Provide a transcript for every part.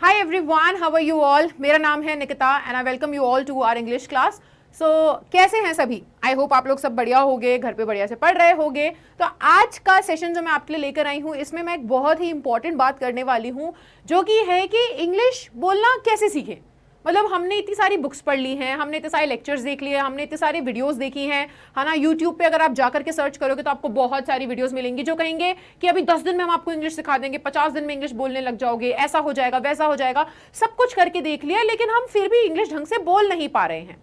Hi everyone, how are you all? मेरा नाम है Nikita and I welcome you all to our English class. So कैसे हैं सभी? आई होप आप लोग सब बढ़िया होगे, घर पे बढ़िया से पढ़ रहे होगे। तो आज का सेशन जो मैं आपके लिए लेकर आई हूँ, इसमें मैं एक बहुत ही इंपॉर्टेंट बात करने वाली हूँ, जो कि है कि इंग्लिश बोलना कैसे सीखें। मतलब हमने इतनी सारी बुक्स पढ़ ली हैं, हमने इतने सारे लेक्चर्स देख लिए, हमने इतने सारी वीडियोस देखी हैं, है ना। यूट्यूब पे अगर आप जाकर के सर्च करोगे तो आपको बहुत सारी वीडियोस मिलेंगी जो कहेंगे कि अभी 10 दिन में हम आपको इंग्लिश सिखा देंगे, 50 दिन में इंग्लिश बोलने लग जाओगे, ऐसा हो जाएगा, वैसा हो जाएगा। सब कुछ करके देख लिया, लेकिन हम फिर भी इंग्लिश ढंग से बोल नहीं पा रहे हैं।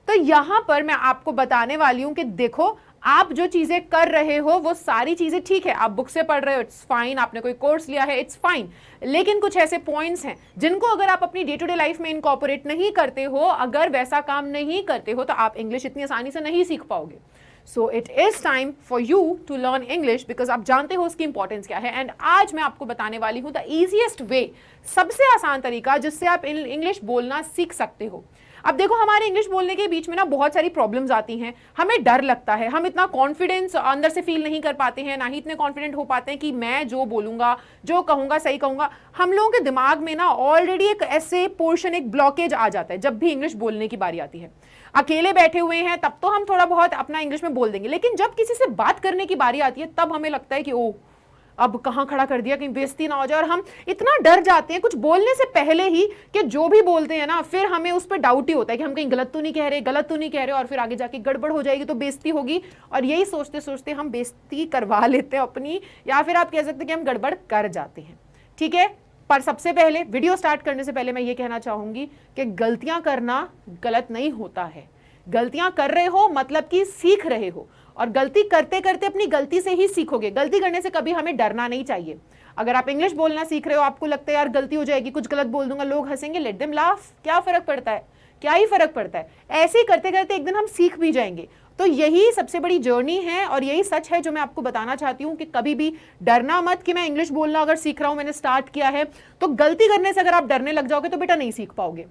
तो यहां पर मैं आपको बताने वाली हूं कि देखो, आप जो चीजें कर रहे हो वो सारी चीजें ठीक है, आप बुक से पढ़ रहे हो, इट्स फाइन, आपने कोई कोर्स लिया है, इट्स फाइन। लेकिन कुछ ऐसे पॉइंट्स हैं जिनको अगर आप अपनी डे टू डे लाइफ में इनकॉर्पोरेट नहीं करते हो, अगर वैसा काम नहीं करते हो, तो आप इंग्लिश इतनी आसानी से नहीं सीख पाओगे। So it is time for you to learn English, because आप जानते हो उसकी इंपॉर्टेंस क्या है। एंड आज मैं आपको बताने वाली हूं द इजीएस्ट वे, सबसे आसान तरीका जिससे आप इंग्लिश बोलना सीख सकते हो। अब देखो, हमारे इंग्लिश बोलने के बीच में ना बहुत सारी प्रॉब्लम्स आती हैं, हमें डर लगता है, हम इतना कॉन्फिडेंस अंदर से फील नहीं कर पाते हैं, ना ही इतने कॉन्फिडेंट हो पाते हैं कि मैं जो बोलूंगा, जो कहूंगा, सही कहूंगा। हम लोगों के दिमाग में ना ऑलरेडी एक ऐसे पोर्शन, एक ब्लॉकेज आ जाता है जब भी इंग्लिश बोलने की बारी आती है। अकेले बैठे हुए हैं तब तो हम थोड़ा बहुत अपना इंग्लिश में बोल देंगे, लेकिन जब किसी से बात करने की बारी आती है तब हमें लगता है कि ओ, अब कहाँ खड़ा कर दिया, कहीं बेइज्जती ना हो जाए। और हम इतना डर जाते हैं कुछ बोलने से पहले ही कि जो भी बोलते हैं ना, फिर हमें उस पर डाउट ही होता है कि हम कहीं गलत तो नहीं कह रहे, गलत तो नहीं कह रहे, और फिर आगे जाके गड़बड़ हो जाएगी तो बेइज्जती होगी। और यही सोचते सोचते हम बेइज्जती करवा लेते हैं अपनी, या फिर आप कह सकते हैं कि हम गड़बड़ कर जाते हैं। ठीक है, पर सबसे पहले वीडियो स्टार्ट करने से पहले मैं ये कहना चाहूंगी कि गलतियां करना गलत नहीं होता है। गलतियां कर रहे हो मतलब कि सीख रहे हो, और गलती करते करते अपनी गलती से ही सीखोगे। गलती करने से कभी हमें डरना नहीं चाहिए। अगर आप इंग्लिश बोलना सीख रहे हो, आपको लगता है यार गलती हो जाएगी, कुछ गलत बोल दूंगा, लोग हंसेंगे, लेट देम लाफ, क्या फर्क पड़ता है, क्या ही फर्क पड़ता है। ऐसे ही करते करते एक दिन हम सीख भी जाएंगे। तो यही सबसे बड़ी जर्नी है और यही सच है जो मैं आपको बताना चाहती हूँ कि कभी भी डरना मत कि मैं इंग्लिश बोलना अगर सीख रहा हूं, मैंने स्टार्ट किया है, तो गलती करने से अगर आप डरने लग जाओगे तो बेटा नहीं सीख पाओगे।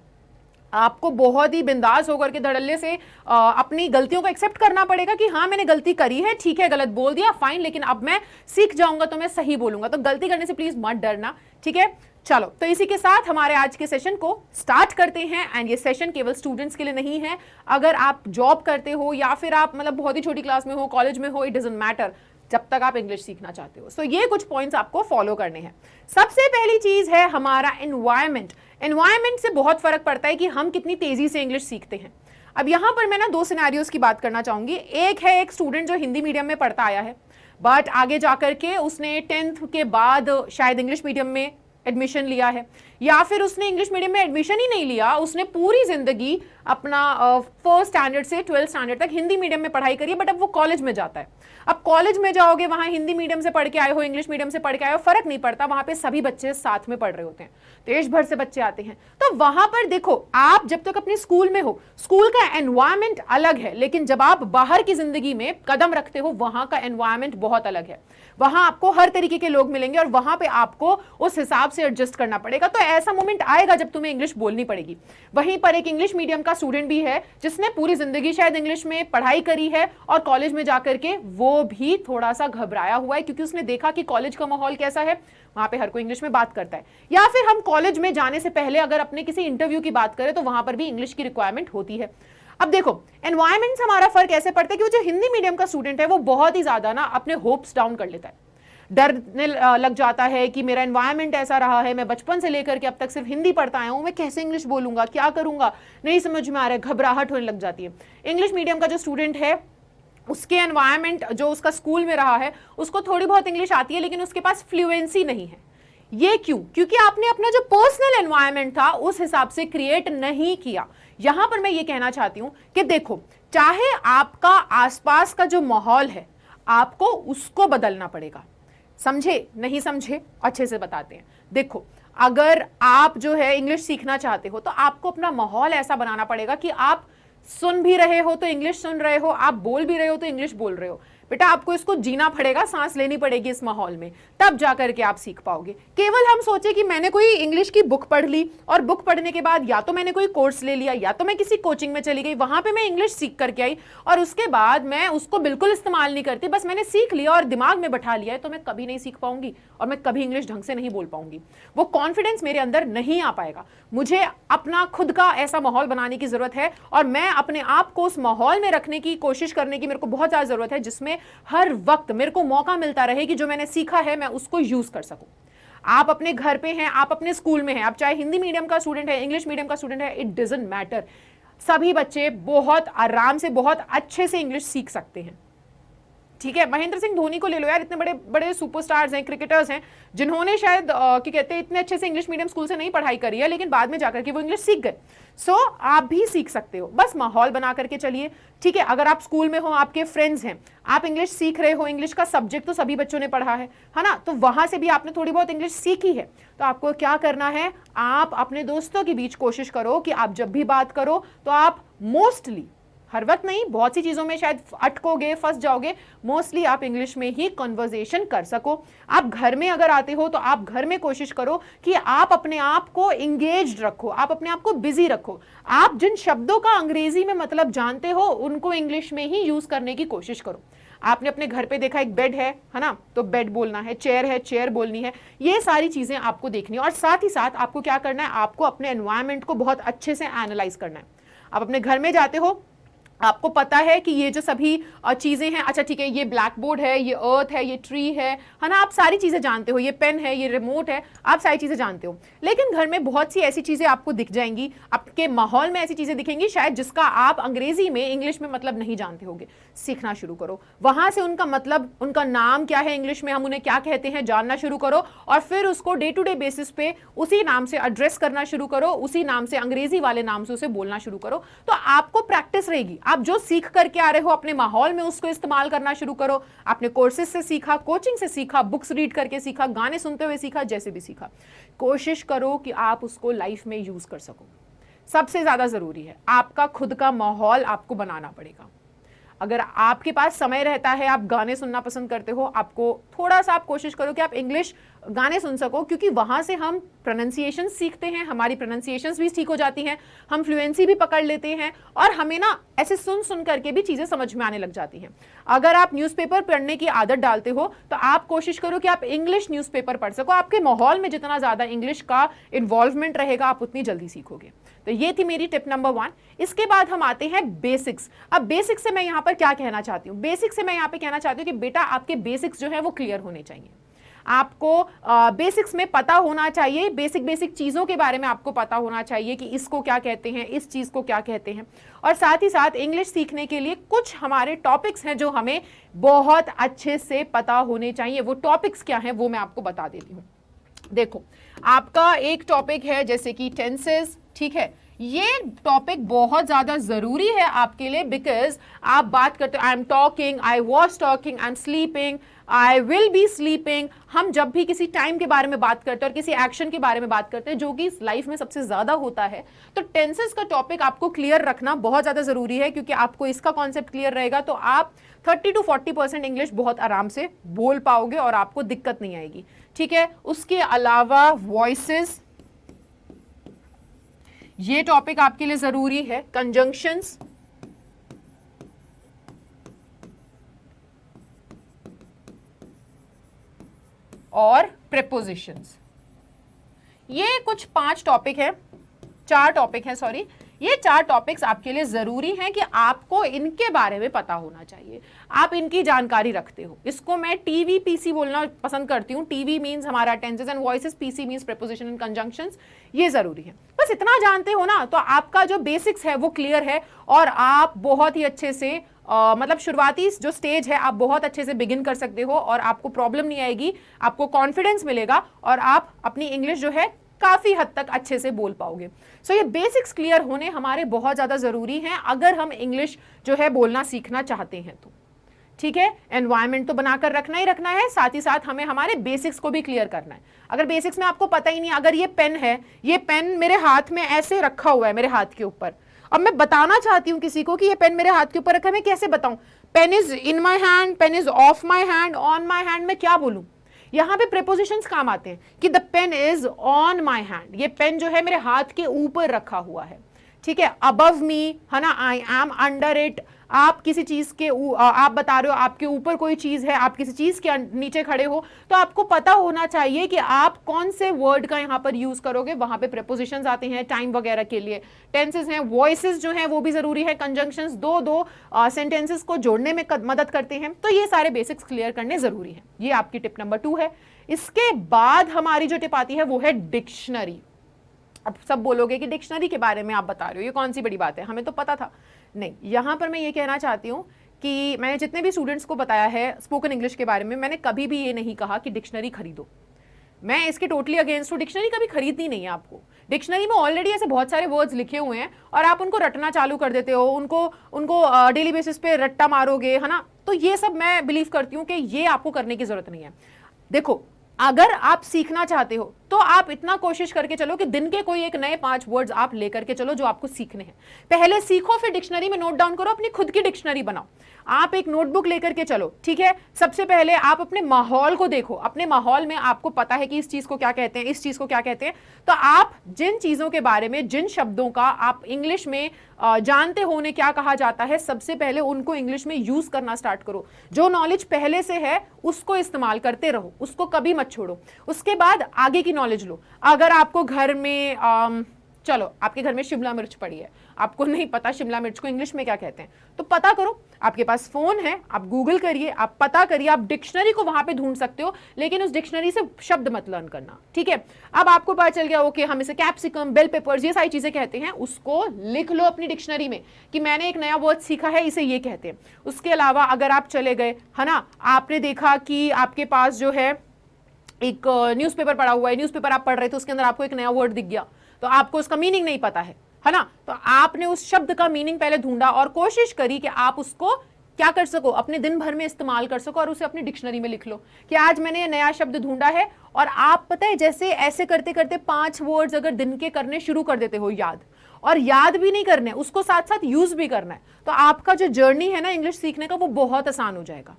आपको बहुत ही बिंदास होकर के धड़ल्ले से अपनी गलतियों को एक्सेप्ट करना पड़ेगा कि हाँ, मैंने गलती करी है, ठीक है, गलत बोल दिया, फाइन, लेकिन अब मैं सीख जाऊंगा तो मैं सही बोलूंगा। तो गलती करने से प्लीज मत डरना, ठीक है। चलो, तो इसी के साथ हमारे आज के सेशन को स्टार्ट करते हैं। एंड ये सेशन केवल स्टूडेंट्स के लिए नहीं है। अगर आप जॉब करते हो या फिर आप मतलब बहुत ही छोटी क्लास में हो, कॉलेज में हो, इट डजंट मैटर, जब तक आप इंग्लिश सीखना चाहते हो। सो ये कुछ पॉइंट्स आपको फॉलो करने हैं। सबसे पहली चीज है हमारा एनवायरमेंट। एनवायरमेंट से बहुत फर्क पड़ता है कि हम कितनी तेजी से इंग्लिश सीखते हैं। अब यहां पर मैं ना दो सिनेरियोस की बात करना चाहूंगी। एक है एक स्टूडेंट जो हिंदी मीडियम में पढ़ता आया है, बट आगे जाकर के उसने 10th के बाद शायद इंग्लिश मीडियम में एडमिशन लिया है, या फिर उसने इंग्लिश मीडियम में एडमिशन ही नहीं लिया, उसने पूरी जिंदगी अपना 1st स्टैंडर्ड से 12th स्टैंडर्ड तक हिंदी मीडियम में पढ़ाई करी है, बट अब वो कॉलेज में जाता है। अब कॉलेज में जाओगे, वहां हिंदी मीडियम से पढ़ के आए हो, इंग्लिश मीडियम से पढ़ के आए हो, फर्क नहीं पड़ता, वहां पे सभी बच्चे साथ में पढ़ रहे होते हैं, देश भर से बच्चे आते हैं। तो वहां पर देखो, आप जब तक अपने स्कूल में हो, स्कूल का एनवायरमेंट अलग है, लेकिन जब आप बाहर की जिंदगी में कदम रखते हो, वहां का एनवायरमेंट बहुत अलग है। वहां आपको हर तरीके के लोग मिलेंगे और वहां पे आपको उस हिसाब से एडजस्ट करना पड़ेगा। तो ऐसा मोमेंट आएगा जब तुम्हें इंग्लिश बोलनी पड़ेगी। वहीं पर एक इंग्लिश मीडियम का स्टूडेंट भी है जिसने पूरी जिंदगी शायद इंग्लिश में पढ़ाई करी है, और कॉलेज में जाकर के वो भी थोड़ा सा घबराया हुआ है, क्योंकि उसने देखा कि कॉलेज का माहौल कैसा है, वहां पे हर कोई इंग्लिश में बात करता है। या फिर हम कॉलेज में जाने से पहले अगर अपने किसी इंटरव्यू की बात करें तो वहां पर भी इंग्लिश की रिक्वायरमेंट होती है। अब देखो, एनवायरमेंट से हमारा फर्क ऐसे पड़ता है कि वो जो हिंदी मीडियम का स्टूडेंट है वो बहुत ही ज्यादा ना अपने होप्स डाउन कर लेता है, डरने लग जाता है कि मेरा एनवायरनमेंट ऐसा रहा है, मैं बचपन से लेकर के अब तक सिर्फ हिंदी पढ़ता आया हूं, मैं कैसे इंग्लिश बोलूंगा, क्या करूंगा, नहीं समझ में आ रहा है, घबराहट होने लग जाती है। इंग्लिश मीडियम का जो स्टूडेंट है, उसके एनवायरनमेंट जो उसका स्कूल में रहा है, उसको थोड़ी बहुत इंग्लिश आती है, लेकिन उसके पास फ्लुएंसी नहीं है। ये क्यों? क्योंकि आपने अपना जो पर्सनल एनवायरनमेंट था उस हिसाब से क्रिएट नहीं किया। यहां पर मैं ये कहना चाहती हूं कि देखो, चाहे आपका आसपास का जो माहौल है, आपको उसको बदलना पड़ेगा। समझे? नहीं समझे? अच्छे से बताते हैं। देखो, अगर आप जो है इंग्लिश सीखना चाहते हो तो आपको अपना माहौल ऐसा बनाना पड़ेगा कि आप सुन भी रहे हो तो इंग्लिश सुन रहे हो, आप बोल भी रहे हो तो इंग्लिश बोल रहे हो। बेटा आपको इसको जीना पड़ेगा, सांस लेनी पड़ेगी इस माहौल में, तब जाकर के आप सीख पाओगे। केवल हम सोचे कि मैंने कोई इंग्लिश की बुक पढ़ ली और बुक पढ़ने के बाद या तो मैंने कोई कोर्स ले लिया या तो मैं किसी कोचिंग में चली गई, वहां पे मैं इंग्लिश सीख करके आई और उसके बाद मैं उसको बिल्कुल इस्तेमाल नहीं करती, बस मैंने सीख लिया और दिमाग में बैठा लिया है, तो मैं कभी नहीं सीख पाऊंगी और मैं कभी इंग्लिश ढंग से नहीं बोल पाऊंगी। वो कॉन्फिडेंस मेरे अंदर नहीं आ पाएगा। मुझे अपना खुद का ऐसा माहौल बनाने की जरूरत है और मैं अपने आप को उस माहौल में रखने की कोशिश करने की मेरे को बहुत ज्यादा जरूरत है, जिसमें हर वक्त मेरे को मौका मिलता रहे कि जो मैंने सीखा है मैं उसको यूज कर सकूं। आप अपने घर पे हैं, आप अपने स्कूल में हैं, आप चाहे हिंदी मीडियम का स्टूडेंट है, इंग्लिश मीडियम का स्टूडेंट है, इट डजंट मैटर। सभी बच्चे बहुत आराम से, बहुत अच्छे से इंग्लिश सीख सकते हैं। ठीक है, महेंद्र सिंह धोनी को ले लो यार, इतने बड़े बड़े सुपरस्टार्स हैं, क्रिकेटर्स हैं, जिन्होंने शायद क्या कहते हैं इतने अच्छे से इंग्लिश मीडियम स्कूल से नहीं पढ़ाई करी है, लेकिन बाद में जाकर के वो इंग्लिश सीख गए। सो आप भी सीख सकते हो, बस माहौल बना करके चलिए। ठीक है, अगर आप स्कूल में हो, आपके फ्रेंड्स हैं, आप इंग्लिश सीख रहे हो, इंग्लिश का सब्जेक्ट तो सभी बच्चों ने पढ़ा है ना, तो वहां से भी आपने थोड़ी बहुत इंग्लिश सीखी है, तो आपको क्या करना है, आप अपने दोस्तों के बीच कोशिश करो कि आप जब भी बात करो तो आप मोस्टली, हर वक्त नहीं, बहुत सी चीजों में शायद अटकोगे, फंस जाओगे, मोस्टली आप इंग्लिश में ही कन्वर्सेशन कर सको। आप घर में अगर आते हो तो आप घर में कोशिश करो कि आप अपने आप को इंगेज्ड रखो, आप अपने आप को बिजी रखो। आप जिन शब्दों का अंग्रेजी में मतलब जानते हो उनको इंग्लिश में ही यूज करने की कोशिश करो। आपने अपने घर पे देखा एक बेड है ना, तो बेड बोलना है, चेयर बोलनी है, ये सारी चीजें आपको देखनी है। और साथ ही साथ आपको क्या करना है, आपको अपने एनवायरमेंट को बहुत अच्छे से एनालाइज करना है। आप अपने घर में जाते हो, आपको पता है कि ये जो सभी चीजें हैं, अच्छा ठीक है, ये ब्लैक बोर्ड है, ये अर्थ है, ये ट्री है ना, आप सारी चीजें जानते हो, ये पेन है, ये रिमोट है, आप सारी चीजें जानते हो। लेकिन घर में बहुत सी ऐसी चीजें आपको दिख जाएंगी, आपके माहौल में ऐसी चीजें दिखेंगी शायद जिसका आप अंग्रेजी में, इंग्लिश में मतलब नहीं जानते होगे। सीखना शुरू करो, वहां से उनका मतलब, उनका नाम क्या है इंग्लिश में, हम उन्हें क्या कहते हैं, जानना शुरू करो और फिर उसको डे टू डे बेसिस पे उसी नाम से एड्रेस करना शुरू करो, उसी नाम से, अंग्रेजी वाले नाम से उसे बोलना शुरू करो। तो आपको प्रैक्टिस रहेगी। आप जो सीख करके आ रहे हो अपने माहौल में उसको इस्तेमाल करना शुरू करो। आपने कोर्सेज से सीखा, कोचिंग से सीखा, बुक्स रीड करके सीखा, गाने सुनते हुए सीखा, जैसे भी सीखा, कोशिश करो कि आप उसको लाइफ में यूज कर सको। सबसे ज्यादा जरूरी है, आपका खुद का माहौल आपको बनाना पड़ेगा। अगर आपके पास समय रहता है, आप गाने सुनना पसंद करते हो, आपको थोड़ा सा आप कोशिश करो कि आप इंग्लिश गाने सुन सको, क्योंकि वहां से हम प्रोनाउंसिएशन सीखते हैं, हमारी प्रोनाउंसिएशंस भी ठीक हो जाती हैं, हम फ्लुएंसी भी पकड़ लेते हैं और हमें ना ऐसे सुन सुन करके भी चीजें समझ में आने लग जाती हैं। अगर आप न्यूज़पेपर पढ़ने की आदत डालते हो तो आप कोशिश करो कि आप इंग्लिश न्यूज़पेपर पढ़ सको। आपके माहौल में जितना ज्यादा इंग्लिश का इन्वॉल्वमेंट रहेगा, आप उतनी जल्दी सीखोगे। तो ये थी मेरी टिप नंबर 1। इसके बाद हम आते हैं बेसिक्स। अब बेसिक्स से मैं यहाँ पर क्या कहना चाहती हूँ, बेसिक्स से मैं यहाँ पे कहना चाहती हूँ कि बेटा आपके बेसिक्स जो है वो क्लियर होने चाहिए। आपको बेसिक्स में पता होना चाहिए, बेसिक चीजों के बारे में आपको पता होना चाहिए कि इसको क्या कहते हैं, इस चीज को क्या कहते हैं। और साथ ही साथ इंग्लिश सीखने के लिए कुछ हमारे टॉपिक्स हैं जो हमें बहुत अच्छे से पता होने चाहिए। वो टॉपिक्स क्या हैं वो मैं आपको बता देती हूँ। देखो, आपका एक टॉपिक है जैसे कि टेंसेस, ठीक है, ये टॉपिक बहुत ज्यादा जरूरी है आपके लिए, बिकॉज आप बात करते हो I am talking, I was talking, I am sleeping, I will be sleeping. हम जब भी किसी टाइम के बारे में बात करते हैं और किसी एक्शन के बारे में बात करते हैं जो कि लाइफ में सबसे ज्यादा होता है, तो टेंसेस का टॉपिक आपको क्लियर रखना बहुत ज्यादा जरूरी है, क्योंकि आपको इसका कॉन्सेप्ट क्लियर रहेगा तो आप 30 to 40% इंग्लिश बहुत आराम से बोल पाओगे और आपको दिक्कत नहीं आएगी। ठीक है, उसके अलावा वॉइसेस, ये टॉपिक आपके लिए जरूरी है। कंजंक्शंस, और प्रेपोजिशंस, ये कुछ 5 टॉपिक है, 4 टॉपिक है, सॉरी, ये 4 टॉपिक्स आपके लिए जरूरी हैं कि आपको इनके बारे में पता होना चाहिए, आप इनकी जानकारी रखते हो। इसको मैं टीवी पीसी बोलना पसंद करती हूँ। टीवी मींस हमारा tenses and voices, PC means preposition and conjunctions. ये जरूरी है, बस इतना जानते हो ना तो आपका जो बेसिक्स है वो क्लियर है और आप बहुत ही अच्छे से मतलब शुरुआती जो स्टेज है आप बहुत अच्छे से बिगिन कर सकते हो और आपको प्रॉब्लम नहीं आएगी, आपको कॉन्फिडेंस मिलेगा और आप अपनी इंग्लिश जो है काफी हद तक अच्छे से बोल पाओगे। सो ये बेसिक्स क्लियर होने हमारे बहुत ज्यादा जरूरी हैं अगर हम इंग्लिश जो है बोलना सीखना चाहते हैं तो। ठीक है, एनवायरनमेंट तो बनाकर रखना ही रखना है, साथ ही साथ हमें हमारे बेसिक्स को भी क्लियर करना है। अगर बेसिक्स में आपको पता ही नहीं, अगर ये पेन है, ये पेन मेरे हाथ में ऐसे रखा हुआ है, मेरे हाथ के ऊपर, अब मैं बताना चाहती हूँ किसी को कि ये पेन मेरे हाथ के ऊपर रखा है, मैं कैसे बताऊं? Pen is in my hand, pen is of my hand, on my hand, मैं क्या बोलूं? यहां पे प्रीपोजिशंस काम आते हैं कि the pen is on my hand, ये पेन जो है मेरे हाथ के ऊपर रखा हुआ है, ठीक है। अबव मी है ना, आई एम अंडर इट, आप किसी चीज के आप बता रहे हो आपके ऊपर कोई चीज है, आप किसी चीज के नीचे खड़े हो, तो आपको पता होना चाहिए कि आप कौन से वर्ड का यहां पर यूज करोगे। वहां पे प्रीपोजिशंस आते हैं टाइम वगैरह के लिए, टेंसेस हैं, वॉइसेस जो हैं वो भी जरूरी है, कंजंक्शंस दो सेंटेंसेस को जोड़ने में मदद करते हैं। तो ये सारे बेसिक्स क्लियर करने जरूरी है। ये आपकी टिप नंबर 2 है। इसके बाद हमारी जो टिप आती है वो है डिक्शनरी। अब सब बोलोगे कि डिक्शनरी के बारे में आप बता रहे हो, ये कौन सी बड़ी बात है, हमें तो पता था। नहीं, यहां पर मैं ये कहना चाहती हूं कि मैंने जितने भी स्टूडेंट्स को बताया है स्पोकन इंग्लिश के बारे में, मैंने कभी भी ये नहीं कहा कि डिक्शनरी खरीदो। मैं इसके टोटली अगेंस्ट हूं, डिक्शनरी कभी खरीदनी नहीं है आपको। डिक्शनरी में ऑलरेडी ऐसे बहुत सारे वर्ड्स लिखे हुए हैं और आप उनको रटना चालू कर देते हो, उनको डेली बेसिस पे रट्टा मारोगे, है ना। तो ये सब मैं बिलीव करती हूँ कि ये आपको करने की जरूरत नहीं है। देखो, अगर आप सीखना चाहते हो तो आप इतना कोशिश करके चलो कि दिन के कोई एक नए 5 वर्ड्स आप लेकर के चलो जो आपको सीखने हैं। पहले सीखो, फिर डिक्शनरी में नोट डाउन करो, अपनी खुद की डिक्शनरी बनाओ। आप एक नोटबुक लेकर के चलो, ठीक है। सबसे पहले आप अपने माहौल को देखो, अपने माहौल में आपको पता है कि इस चीज को क्या कहते हैं, इस चीज को क्या कहते हैं। तो आप जिन चीजों के बारे में, जिन शब्दों का आप इंग्लिश में जानते हो उन्हें क्या कहा जाता है, सबसे पहले उनको इंग्लिश में यूज करना स्टार्ट करो। जो नॉलेज पहले से है उसको इस्तेमाल करते रहो, उसको कभी मत छोड़ो। उसके बाद आगे की नॉलेज लो। अगर आपको घर में चलो आपके घर में शिमला मिर्च पड़ी है, आपको नहीं पता शिमला मिर्च को इंग्लिश में क्या कहते हैं, तो पता करो। आपके पास फोन है, आप गूगल करिए, आप पता करिए, आप डिक्शनरी को वहां पे ढूंढ सकते हो, लेकिन उस डिक्शनरी से शब्द मत लर्न करना, ठीक है। अब आपको पता चल गया, ओके हम इसे कैप्सिकम, बेल पेपर्स, ये सारी चीजें कहते हैं, उसको लिख लो अपनी डिक्शनरी में कि मैंने एक नया वर्ड सीखा है, इसे ये कहते हैं। उसके अलावा अगर आप चले गए, है ना, आपने देखा कि आपके पास जो है एक न्यूज़पेपर पड़ा हुआ है, न्यूज़पेपर आप पढ़ रहे थे, उसके अंदर आपको एक नया वर्ड दिख गया, तो आपको उसका मीनिंग नहीं पता है ना। तो आपने उस शब्द का मीनिंग पहले ढूंढा और कोशिश करी कि आप उसको क्या कर सको, अपने दिन भर में इस्तेमाल कर सको, और उसे अपनी डिक्शनरी में लिख लो कि आज मैंने ये नया शब्द ढूंढा है। और आप पता है, जैसे ऐसे करते करते 5 वर्ड्स अगर दिन के करने शुरू कर देते हो याद, और याद भी नहीं करने, उसको साथ साथ यूज भी करना है, तो आपका जो जर्नी है ना इंग्लिश सीखने का, वो बहुत आसान हो जाएगा।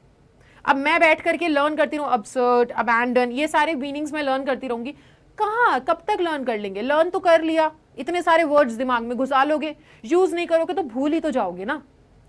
अब मैं बैठ करके लर्न करती रहूं, अबसर्ड, अबैंडन, ये सारे मीनिंग्स में लर्न करती रहूंगी, कहाँ कब तक लर्न कर लेंगे। लर्न तो कर लिया, इतने सारे वर्ड्स दिमाग में घुसा लोगे, यूज नहीं करोगे तो भूल ही तो जाओगे ना।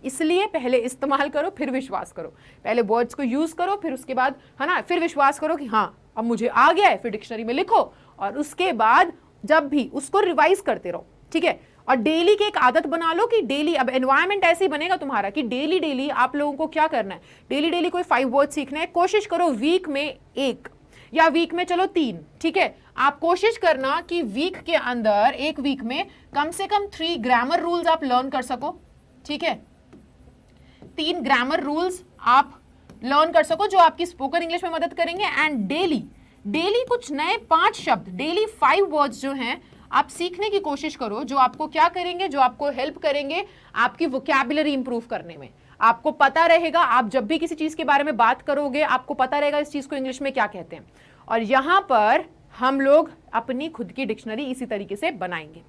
इसलिए पहले इस्तेमाल करो, फिर विश्वास करो। पहले वर्ड्स को यूज करो, फिर उसके बाद, है ना, फिर विश्वास करो कि हाँ अब मुझे आ गया है, फिर डिक्शनरी में लिखो, और उसके बाद जब भी उसको रिवाइज करते रहो, ठीक है। और डेली की एक आदत बना लो कि डेली, अब एनवायरनमेंट ऐसे ही बनेगा तुम्हारा कि डेली डेली आप लोगों को क्या करना है, डेली डेली कोई 5 वर्ड सीखना है। कोशिश करो वीक में 1 या वीक में चलो 3, ठीक है। आप कोशिश करना कि वीक के अंदर, एक वीक में कम से कम 3 ग्रामर रूल्स आप लर्न कर सको, ठीक है। 3 ग्रामर रूल्स आप लर्न कर सको जो आपकी स्पोकन इंग्लिश में मदद करेंगे। एंड डेली डेली कुछ नए 5 शब्द, डेली 5 वर्ड्स जो हैं आप सीखने की कोशिश करो, जो आपको क्या करेंगे, जो आपको हेल्प करेंगे आपकी वोकैबुलरी इंप्रूव करने में। आपको पता रहेगा, आप जब भी किसी चीज के बारे में बात करोगे आपको पता रहेगा इस चीज को इंग्लिश में क्या कहते हैं। और यहां पर हम लोग अपनी खुद की डिक्शनरी इसी तरीके से बनाएंगे।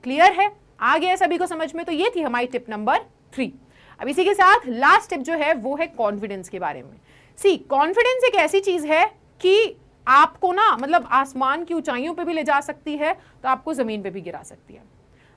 क्लियर है, आ गया सभी को समझ में। तो ये थी हमारी टिप नंबर 3। अब इसी के साथ लास्ट टिप जो है वो है कॉन्फिडेंस के बारे में। सी, कॉन्फिडेंस एक ऐसी चीज है कि आपको ना, मतलब आसमान की ऊंचाइयों पे भी ले जा सकती है, तो आपको जमीन पे भी गिरा सकती है।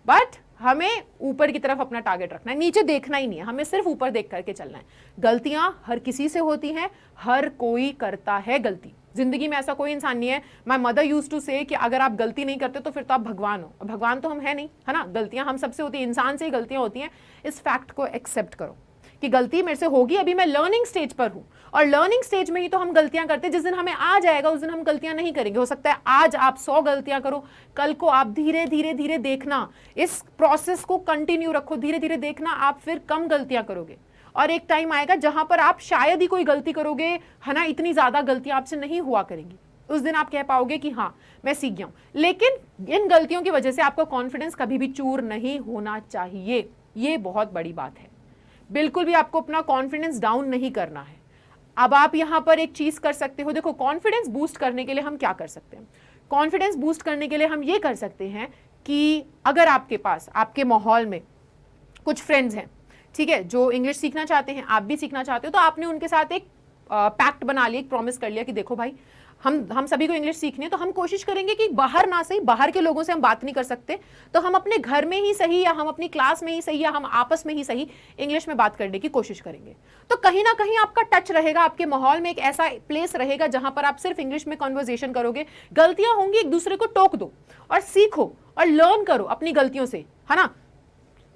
बट हमें ऊपर की तरफ अपना टारगेट रखना है, नीचे देखना ही नहीं है, हमें सिर्फ ऊपर देख करके चलना है। गलतियां हर किसी से होती हैं, हर कोई करता है गलती। जिंदगी में ऐसा कोई इंसान नहीं है, माय मदर यूज्ड टू से कि अगर आप गलती नहीं करते तो फिर तो आप भगवान हो। भगवान तो हम है नहीं, है ना। गलतियां हम सबसे होती है, इंसान से ही गलतियां होती हैं। इस फैक्ट को एक्सेप्ट करो कि गलती मेरे से होगी, अभी मैं लर्निंग स्टेज पर हूं, और लर्निंग स्टेज में ही तो हम गलतियां करते हैं। जिस दिन हमें आ जाएगा उस दिन हम गलतियां नहीं करेंगे। हो सकता है आज आप 100 गलतियां करो, कल को आप धीरे धीरे धीरे देखना, इस प्रोसेस को कंटिन्यू रखो, धीरे धीरे देखना, आप फिर कम गलतियां करोगे। और एक टाइम आएगा जहां पर आप शायद ही कोई गलती करोगे, है ना, इतनी ज्यादा गलतियां आपसे नहीं हुआ करेंगी। उस दिन आप कह पाओगे कि हाँ मैं सीख गया हूं। लेकिन इन गलतियों की वजह से आपका कॉन्फिडेंस कभी भी चूर नहीं होना चाहिए। ये बहुत बड़ी बात है। बिल्कुल भी आपको अपना कॉन्फिडेंस डाउन नहीं करना है। अब आप यहां पर एक चीज कर सकते हो, देखो कॉन्फिडेंस बूस्ट करने के लिए हम क्या कर सकते हैं। कॉन्फिडेंस बूस्ट करने के लिए हम ये कर सकते हैं कि अगर आपके पास, आपके माहौल में कुछ फ्रेंड्स हैं ठीक है, जो इंग्लिश सीखना चाहते हैं, आप भी सीखना चाहते हो, तो आपने उनके साथ एक पैक्ट बना लिया, एक प्रॉमिस कर लिया कि देखो भाई हम सभी को इंग्लिश सीखनी है, तो हम कोशिश करेंगे कि बाहर ना सही, बाहर के लोगों से हम बात नहीं कर सकते, तो हम अपने घर में ही सही, या हम अपनी क्लास में ही सही, या हम आपस में ही सही इंग्लिश में बात करने की कोशिश करेंगे। तो कहीं ना कहीं आपका टच रहेगा, आपके माहौल में एक ऐसा प्लेस रहेगा जहां पर आप सिर्फ इंग्लिश में कॉन्वर्जेशन करोगे। गलतियां होंगी, एक दूसरे को टोक दो और सीखो और लर्न करो अपनी गलतियों से, है ना।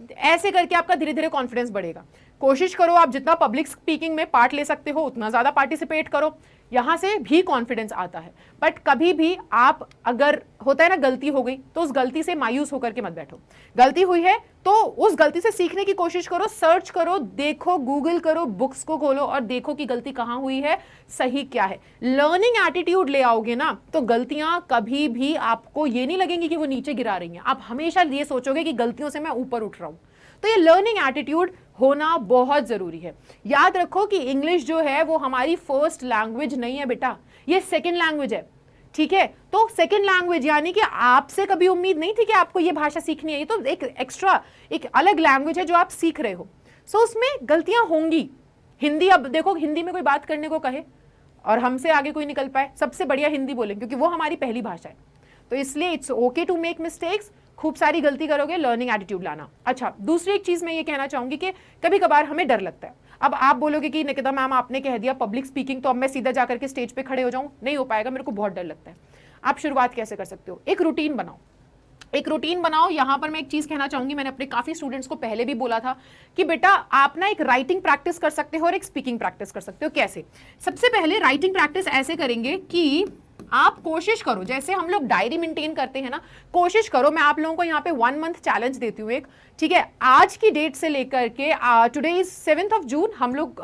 ऐसे करके आपका धीरे धीरे कॉन्फिडेंस बढ़ेगा। कोशिश करो आप जितना पब्लिक स्पीकिंग में पार्ट ले सकते हो उतना ज्यादा पार्टिसिपेट करो, यहां से भी कॉन्फिडेंस आता है। बट कभी भी आप, अगर होता है ना गलती हो गई, तो उस गलती से मायूस होकर के मत बैठो। गलती हुई है तो उस गलती से सीखने की कोशिश करो, सर्च करो, देखो, गूगल करो, बुक्स को खोलो और देखो कि गलती कहां हुई है, सही क्या है। लर्निंग एटीट्यूड ले आओगे ना, तो गलतियां कभी भी आपको ये नहीं लगेंगी कि वो नीचे गिरा रही हैं, आप हमेशा ये सोचोगे कि गलतियों से मैं ऊपर उठ रहा हूं। तो ये लर्निंग एटीट्यूड होना बहुत जरूरी है। याद रखो कि इंग्लिश जो है वो हमारी फर्स्ट लैंग्वेज नहीं है बेटा, ये सेकंड लैंग्वेज है, ठीक है। तो सेकंड लैंग्वेज यानी कि आपसे कभी उम्मीद नहीं थी कि आपको ये भाषा सीखनी है, ये तो एक एक्स्ट्रा, एक अलग लैंग्वेज है जो आप सीख रहे हो। सो उसमें गलतियां होंगी। हिंदी, अब देखो हिंदी में कोई बात करने को कहे और हमसे आगे कोई निकल पाए, सबसे बढ़िया हिंदी बोले, क्योंकि वो हमारी पहली भाषा है। तो इसलिए it's okay to make mistakes, खूब सारी गलती करोगे, लर्निंग एटीट्यूड लाना। अच्छा, दूसरी एक चीज मैं ये कहना चाहूंगी कि कभी कभार हमें डर लगता है। अब आप बोलोगे कि निकिता मैम आपने कह दिया पब्लिक स्पीकिंग, तो अब मैं सीधा जाकर के स्टेज पे खड़े हो जाऊं, नहीं हो पाएगा, मेरे को बहुत डर लगता है। आप शुरुआत कैसे कर सकते हो? एक रूटीन बनाओ, एक रूटीन बनाओ। यहां पर मैं एक चीज कहना चाहूंगी, मैंने अपने काफी स्टूडेंट्स को पहले भी बोला था कि बेटा आप ना एक राइटिंग प्रैक्टिस कर सकते हो और एक स्पीकिंग प्रैक्टिस कर सकते हो। कैसे? सबसे पहले राइटिंग प्रैक्टिस ऐसे करेंगे कि आप कोशिश करो, जैसे हम लोग डायरी मेंटेन करते हैं ना, कोशिश करो, मैं आप लोगों को यहाँ पे 1 मंथ चैलेंज देती हूँ एक, ठीक है। आज की डेट से लेकर के today is 7th of June, हम लोग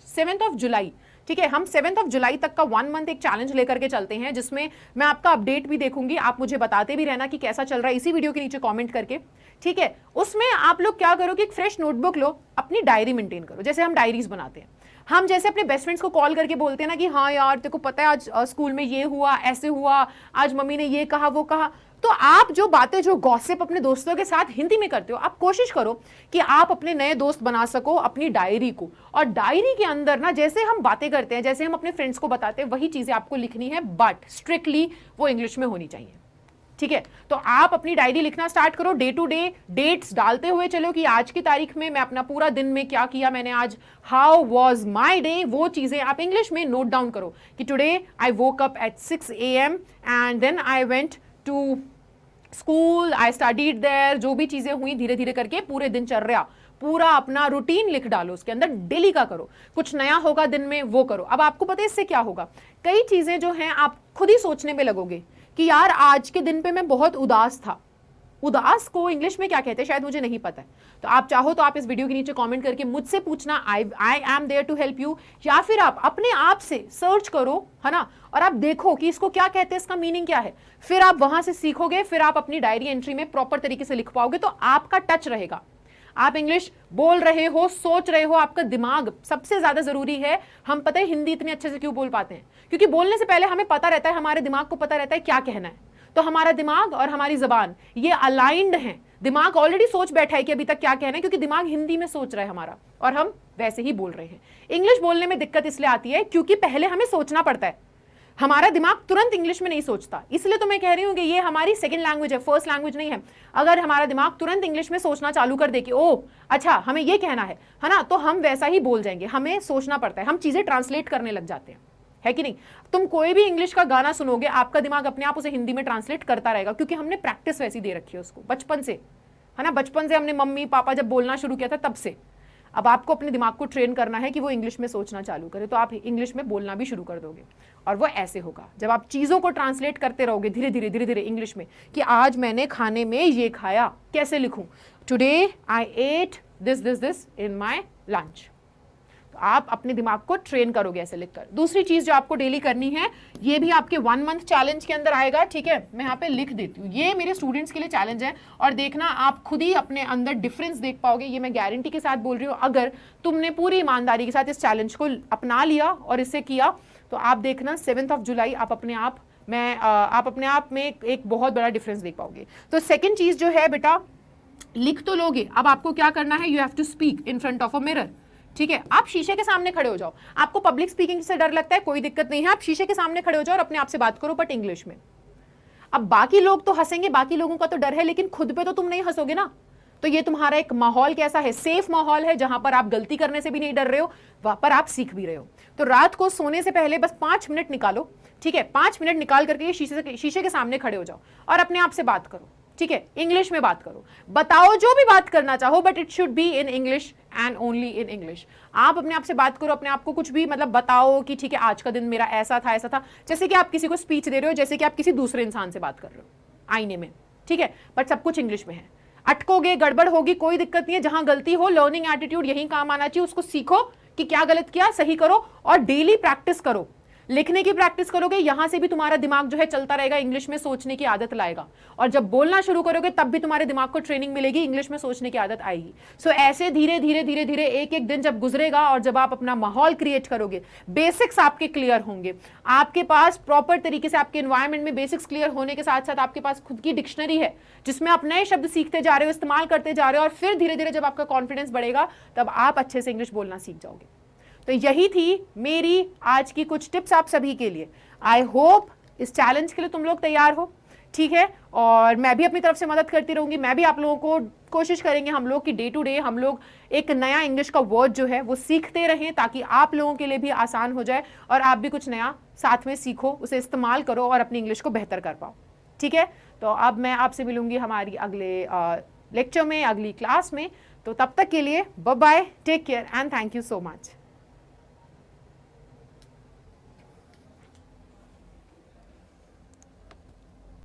7th of July, ठीक है, हम 7th of July तक का 1 मंथ एक चैलेंज लेकर के चलते हैं, जिसमें मैं आपका अपडेट भी देखूंगी, आप मुझे बताते भी रहना कि कैसा चल रहा है इसी वीडियो के नीचे कमेंट करके, ठीक है। उसमें आप लोग क्या करो कि एक फ्रेश नोटबुक लो, अपनी डायरी मेंटेन करो, जैसे हम डायरीज बनाते हैं। हम जैसे अपने बेस्ट फ्रेंड्स को कॉल करके बोलते हैं ना कि हाँ यार तेरे को पता है आज स्कूल में ये हुआ, ऐसे हुआ, आज मम्मी ने ये कहा, वो कहा। तो आप जो बातें, जो गॉसिप अपने दोस्तों के साथ हिंदी में करते हो, आप कोशिश करो कि आप अपने नए दोस्त बना सको अपनी डायरी को। और डायरी के अंदर ना, जैसे हम बातें करते हैं, जैसे हम अपने फ्रेंड्स को बताते हैं, वही चीजें आपको लिखनी है, बट स्ट्रिक्टली वो इंग्लिश में होनी चाहिए, ठीक है। तो आप अपनी डायरी लिखना स्टार्ट करो, डे टू डे डेट्स डालते हुए चलो कि आज की तारीख में मैं अपना पूरा दिन में क्या किया, मैंने आज, हाउ वाज माय डे, वो चीजें आप इंग्लिश में नोट डाउन करो कि today I woke up at 6 AM and then I went to school, I studied there. जो भी चीजें हुई धीरे धीरे करके पूरे दिनचर्या, पूरा अपना रूटीन लिख डालो, उसके अंदर डेली का करो, कुछ नया होगा दिन में वो करो। अब आपको पता है इससे क्या होगा, कई चीजें जो हैं आप खुद ही सोचने में लगोगे कि यार आज के दिन पे मैं बहुत उदास था। उदास को इंग्लिश में क्या कहते हैं शायद मुझे नहीं पता है, तो आप चाहो तो आप इस वीडियो के नीचे कमेंट करके मुझसे पूछना, I am there to help you. या फिर आप अपने आप से सर्च करो, है ना, और आप देखो कि इसको क्या कहते हैं, इसका मीनिंग क्या है, फिर आप वहां से सीखोगे, फिर आप अपनी डायरी एंट्री में प्रॉपर तरीके से लिख पाओगे, तो आपका टच रहेगा। आप इंग्लिश बोल रहे हो, सोच रहे हो, आपका दिमाग सबसे ज्यादा जरूरी है। हम पता है हिंदी इतनी अच्छे से क्यों बोल पाते हैं, क्योंकि बोलने से पहले हमें पता रहता है, हमारे दिमाग को पता रहता है क्या कहना है। तो हमारा दिमाग और हमारी जबान ये अलाइंड हैं, दिमाग ऑलरेडी सोच बैठा है कि अभी तक क्या कहना है, क्योंकि दिमाग हिंदी में सोच रहा है हमारा, और हम वैसे ही बोल रहे हैं। इंग्लिश बोलने में दिक्कत इसलिए आती है क्योंकि पहले हमें सोचना पड़ता है, हमारा दिमाग तुरंत इंग्लिश में नहीं सोचता। इसलिए तो मैं कह रही हूं कि ये हमारी सेकंड लैंग्वेज है, फर्स्ट लैंग्वेज नहीं है। अगर हमारा दिमाग तुरंत इंग्लिश में सोचना चालू कर दे कि ओ अच्छा हमें ये कहना है ना, तो हम वैसा ही बोल जाएंगे। हमें सोचना पड़ता है, हम चीजें ट्रांसलेट करने लग जाते हैं, है कि नहीं। तुम कोई भी इंग्लिश का गाना सुनोगे, आपका दिमाग अपने आप उसे हिंदी में ट्रांसलेट करता रहेगा, क्योंकि हमने प्रैक्टिस वैसी दे रखी है उसको बचपन से, है ना। बचपन से हमने मम्मी पापा जब बोलना शुरू किया था तब से। अब आपको अपने दिमाग को ट्रेन करना है कि वो इंग्लिश में सोचना चालू करे, तो आप इंग्लिश में बोलना भी शुरू कर दोगे। और वो ऐसे होगा जब आप चीज़ों को ट्रांसलेट करते रहोगे धीरे धीरे इंग्लिश में, कि आज मैंने खाने में ये खाया, कैसे लिखूं, today I at this in my lunch. तो आप अपने दिमाग को ट्रेन करोगे ऐसे लिखकर। दूसरी चीज जो आपको डेली करनी है, ये भी आपके 1 मंथ चैलेंज के अंदर आएगा, ठीक है। मैं यहाँ पे लिख देती हूँ, ये मेरे स्टूडेंट्स के लिए चैलेंज है, और देखना आप खुद ही अपने अंदर डिफरेंस देख पाओगे। ये मैं गारंटी के साथ बोल रही हूँ, अगर तुमने पूरी ईमानदारी के साथ इस चैलेंज को अपना लिया और इसे किया, तो आप देखना 7th of July आप अपने आप में एक बहुत बड़ा डिफरेंस देख पाओगे। तो सेकेंड चीज जो है बेटा, लिख तो लोगे, अब आपको क्या करना है, you have to speak in front of a mirror. ठीक है, आप शीशे के सामने खड़े हो जाओ। आपको पब्लिक स्पीकिंग से डर लगता है, कोई दिक्कत नहीं है, आप शीशे के सामने खड़े हो जाओ और अपने आप से बात करो, बट इंग्लिश में। अब बाकी लोग तो हंसेंगे, बाकी लोगों का तो डर है, लेकिन खुद पे तो तुम नहीं हंसोगे ना। तो ये तुम्हारा एक माहौल कैसा है, सेफ माहौल है, जहां पर आप गलती करने से भी नहीं डर रहे हो, वहां पर आप सीख भी रहे हो। तो रात को सोने से पहले बस 5 मिनट निकालो, ठीक है, 5 मिनट निकाल करके शीशे के सामने खड़े हो जाओ और अपने आप से बात करो। ठीक है, इंग्लिश में बात करो, बताओ जो भी बात करना चाहो, but it should be in English and only in English. आप अपने आप से बात करो, अपने आप को कुछ भी मतलब बताओ कि ठीक है आज का दिन मेरा ऐसा था ऐसा था, जैसे कि आप किसी को स्पीच दे रहे हो, जैसे कि आप किसी दूसरे इंसान से बात कर रहे हो आईने में। ठीक है, बट सब कुछ इंग्लिश में है। अटकोगे, गड़बड़ होगी, कोई दिक्कत नहीं है, जहां गलती हो लर्निंग एटीट्यूड यही काम आना चाहिए, उसको सीखो कि क्या गलत किया, सही करो और डेली प्रैक्टिस करो। लिखने की प्रैक्टिस करोगे, यहां से भी तुम्हारा दिमाग जो है चलता रहेगा, इंग्लिश में सोचने की आदत लाएगा। और जब बोलना शुरू करोगे तब भी तुम्हारे दिमाग को ट्रेनिंग मिलेगी, इंग्लिश में सोचने की आदत आएगी। सो ऐसे धीरे धीरे धीरे धीरे एक एक दिन जब गुजरेगा और जब आप अपना माहौल क्रिएट करोगे, बेसिक्स आपके क्लियर होंगे, आपके पास प्रॉपर तरीके से आपके एनवायरमेंट में बेसिक्स क्लियर होने के साथ साथ आपके पास खुद की डिक्शनरी है जिसमें आप नए शब्द सीखते जा रहे हो, इस्तेमाल करते जा रहे हो, और फिर धीरे धीरे जब आपका कॉन्फिडेंस बढ़ेगा तब आप अच्छे से इंग्लिश बोलना सीख जाओगे। तो यही थी मेरी आज की कुछ टिप्स आप सभी के लिए। आई होप इस चैलेंज के लिए तुम लोग तैयार हो। ठीक है, और मैं भी अपनी तरफ से मदद करती रहूंगी, मैं भी आप लोगों को कोशिश करेंगे हम लोग कि डे टू डे हम लोग एक नया इंग्लिश का वर्ड जो है वो सीखते रहें, ताकि आप लोगों के लिए भी आसान हो जाए और आप भी कुछ नया साथ में सीखो, उसे इस्तेमाल करो और अपनी इंग्लिश को बेहतर कर पाओ। ठीक है, तो अब मैं आपसे मिलूंगी हमारी अगले लेक्चर में, अगली क्लास में। तो तब तक के लिए bye bye, take care and thank you so much.